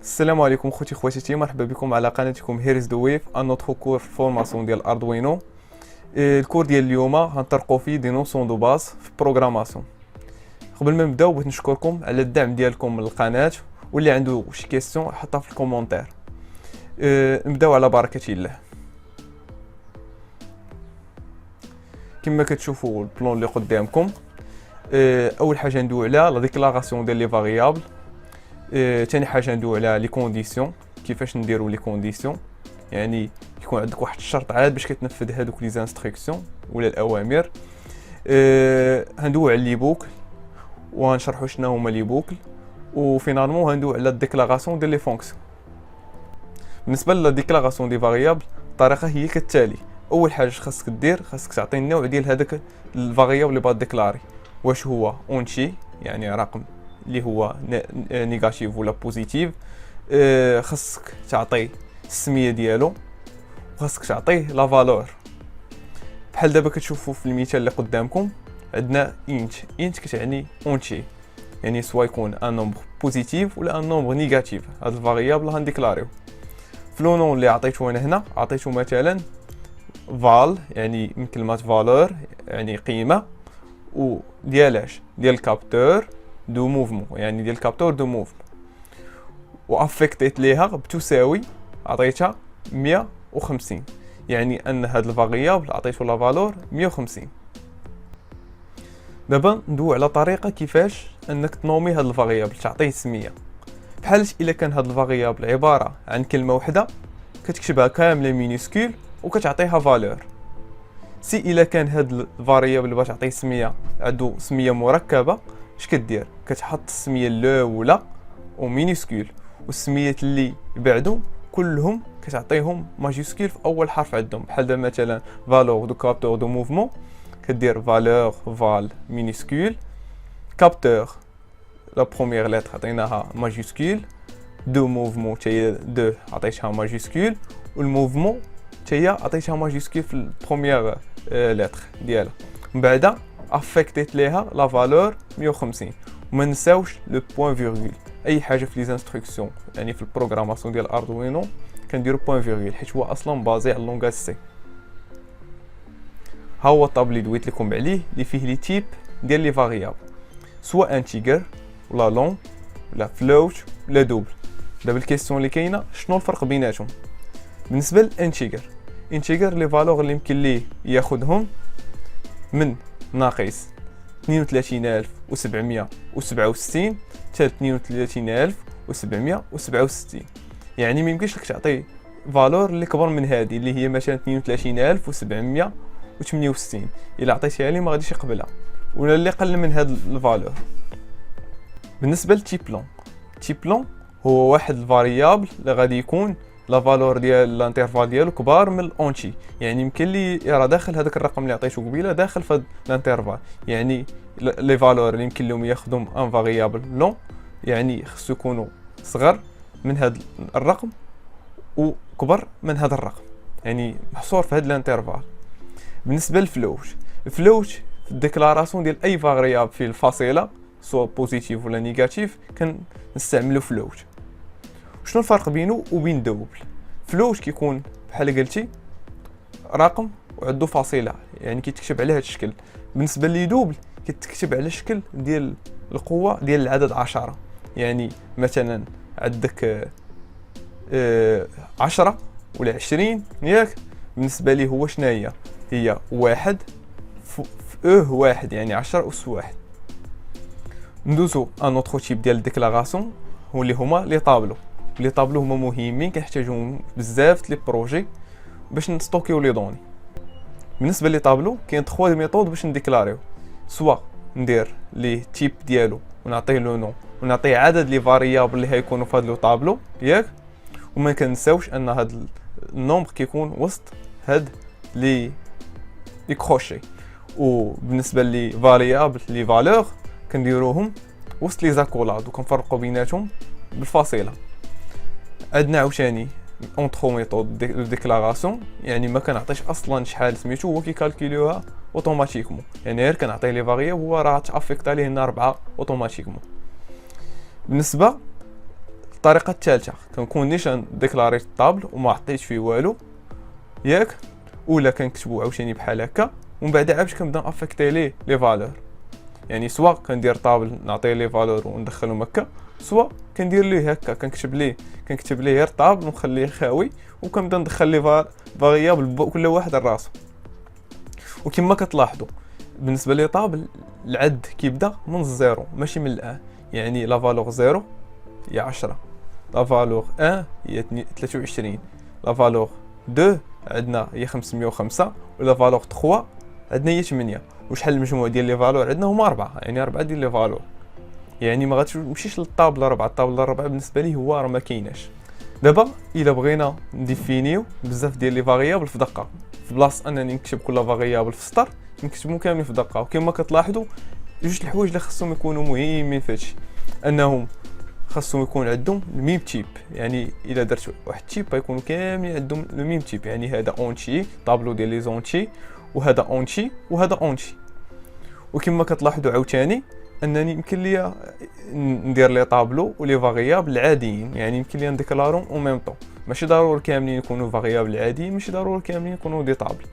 السلام عليكم خوتي خواتاتي، مرحبا بكم على قناتكم هيرز دو ويف ان نوتر كور فورماسيون ديال اردوينو. الكور ديال اليوم غنطرقوا فيه دي نوسيون دو باز في بروغراماسيون. قبل ما نبداو بغيت نشكركم على الدعم ديالكم للقناه، واللي عنده شي كيسيون حطها في الكومونتير. نبداو على بركه الله. كما كتشوفوا البلان اللي قدامكم، اول حاجه ندوي على لا ديكلاراسيون ديال لي فاريابل. ثاني حاجه ندوي على لي كونديسيون، كيفاش نديروا لي كونديسيون، يعني يكون عندك واحد الشرط عاد باش كتنفذ هذوك لي زانستركسيون ولا الاوامر. هندوي على لي بوكل وغنشرحوا شنو هما لي بوكل، وفينالمون هندوي على الديكلاراسيون ديال لي فونكسيون. بالنسبه لا ديكلاراسيون دي فاريابل، الطريقه هي كالتالي. اول حاجه خاصك دير، خاصك تعطي النوع ديال هذاك الفاريابل اللي بغات ديكلاري، واش هو اونتشي يعني رقم اللي هو نيجاتيف ولا بوزيتيف. خاصك تعطي السميه ديالو، وخاصك تعطيه لا فالور. بحال دابا كتشوفوا في المثال اللي قدامكم عندنا انت كتعني اونتشي، يعني سوا يكون ان نومبر بوزيتيف ولا ان نومبر نيجاتيف. هاد الفاريابل غنديكلاريو في لو نون اللي عطيته انا هنا. عطيته مثلا فال، يعني من كلمه فالور يعني قيمه، و ديالاش ديال الكابتور دو موفمون، يعني ديال الكابتور دو موفمون، وافكتيت ليها بتساوي، عطيتها 150، يعني ان هاد الفاريابل عطيتو لا فالور 150. دابا ندوي على طريقه كيفاش انك تنومي هاد الفاريابل، تعطيه سميه. بحال الا كان هاد الفاريابل عباره عن كلمه واحده كتكتبها كامله مينيسكول وكتعطيها فالور. سي الا كان هاد الفاريابل اللي باغا تعطيه سميه عنده سميه مركبه، اش كدير؟ كتحط السميه الاولى ومينيسكول، والسميات اللي بعدو كلهم كتعطيهم ماجيسكول في اول حرف عندهم. بحال دابا مثلا فالور دو كابتور دو موفمون، كدير فالور فال مينيسكول، كابتور لا بروميير لتر عطيناها ماجيسكول، دو موفمون تاهي دو عطيتها ماجيسكول، والموفمون تاهي عطيتها ماجيسكول في البروميير لتر ديالها. من بعد افكتيت ليها لا فالور 150. وما نساوش لو بوين فيرغول. اي حاجه في لي زانستركسيون يعني في البروغراماسيون ديال اردوينو كنديروا بوين فيرغول، حيت هو اصلا بازي على اللونغاج سي. ها هو الطابل اللي دويت لكم عليه اللي فيه لي تيب ديال لي فاريابل، سواء انتيجر ولا لون ولا فلوت ولا دوبل. دابا الكيسيون اللي كاينه شنو الفرق بيناتهم؟ بالنسبه للانتيجر، لي فالور اللي يمكن ليه ياخذهم من ناقص 32767 حتى 32767، يعني ما يمكنش لك تعطي فالور اللي كبر من هذه اللي هي مثلا 32768. الا عطيتيها لي ما غاديش يقبلها، ولا اللي قل من هذا الفالور. بالنسبه للتيب لون هو واحد الفاريابل اللي غادي يكون لا فالور ديال الانترفال ديالو كبار من الاونتشي، يعني يمكن لي راه داخل هذاك الرقم اللي عطيته قبيله داخل في الانترفال. يعني لي فالور اللي يمكن لهم ياخذهم ان فاريابل لون، يعني خصو يكونوا صغر من هذا الرقم وكبر من هذا الرقم، يعني محصور في هذا الانترفال. بالنسبه للفلوت في الديكلاراسيون ديال اي فاريابل في الفاصله سواء بوزيتيف ولا نيجاتيف كنستعملوا فلوت. شنو الفرق بينه وبين دوبل؟ فلوت كيكون بحال قلتي رقم وعنده فاصله، يعني كيتكتب على هذا الشكل. بالنسبه لي دوبل كيتكتب على الشكل ديال القوه ديال العدد 10، يعني مثلا عندك 10 ولا 20 ياك. بالنسبه لي هو شنو هي واحد في واحد، يعني 10 أس واحد. ندوزو ان اوتر تيب ديال الديكلاراسيون هو اللي هما لي طابلو هما مهمين، كنحتاجوهم بزاف لي بروجي باش نستوكيو لي دوني. بالنسبه لي طابلو كاين 3 ميثود باش نديكلاريو، سوا ندير لي تيب ديالو ونعطيه لو نون ونعطيه عدد لي فاريابل اللي هيكونوا في هذا لو طابلو ياك. وما كنساوش ان هذا النومبر كيكون وسط هاد لي كروشي. وبالنسبه لي فاريابل لي فالور كنديروهم وسط لي زاكولاد وكنفرقوا بيناتهم بالفاصله. عندنا عاوتاني اونترو ميثود دو ديكلاراسيون، يعني ما كنعطيش اصلا شحال سميتو، هو كيكالكوليوها اوتوماتيكمون، يعني غير كنعطيه لي فاريابل هو راه تافيكت عليه هنا 4 اوتوماتيكمون. بالنسبه الطريقه الثالثه كنكون نيشان ديكلاري الطابل وما عطيتش فيه والو ياك، ولا كنكتبو عاوتاني بحال هكا، ومن بعد عاد كنبدا افيكتي ليه لي فالور. يعني سواء كندير طابل نعطيه لي فالور وندخلهم هكا، سواء كندير ليه هكا كنكتب ليه غير طابل ونخليه خاوي، وكنبدا ندخل ليه فاريابل كل واحد راسو. وكما كتلاحظوا بالنسبه لي طابل العد كيبدا من الزيرو ماشي من الان. يعني لا فالور زيرو هي 10، لا فالور 1 هي 23، لا فالور 2 عندنا هي 505، ولا فالور 3 عندنا هي 8. وشحال المجموع ديال لي فالور عندنا هما 4، يعني 4 ديال لي فالور. يعني ما غاتمشيش للطابل 4، الطابل 4 بالنسبه لي هو راه ما كايناش. دابا الا بغينا نديفينيو بزاف ديال لي فاريابل في دقه، في بلاصه انني نكتب كل فاريابل في سطر نكتبهم كاملين في دقه. وكما كتلاحظوا جوج الحوايج اللي خصهم يكونوا مهمين في هادشي، انهم خاصهم يكون عندهم الميم تيب. يعني الا درت واحد تيب غيكونوا كاملين عندهم الميم تيب. يعني هذا اونتشي طابلو ديال لي زونتشي، وهذا اونتشي وهذا اونتشي. وكما كتلاحظوا عاوتاني انني يمكن ليا ندير لي طابلو ولي فاريابل العاديين، يعني يمكن ليا نديكلارهم او ميم طون. ماشي ضروري كاملين يكونوا فاريابل عاديين، ماشي ضروري كاملين يكونوا دي طابل.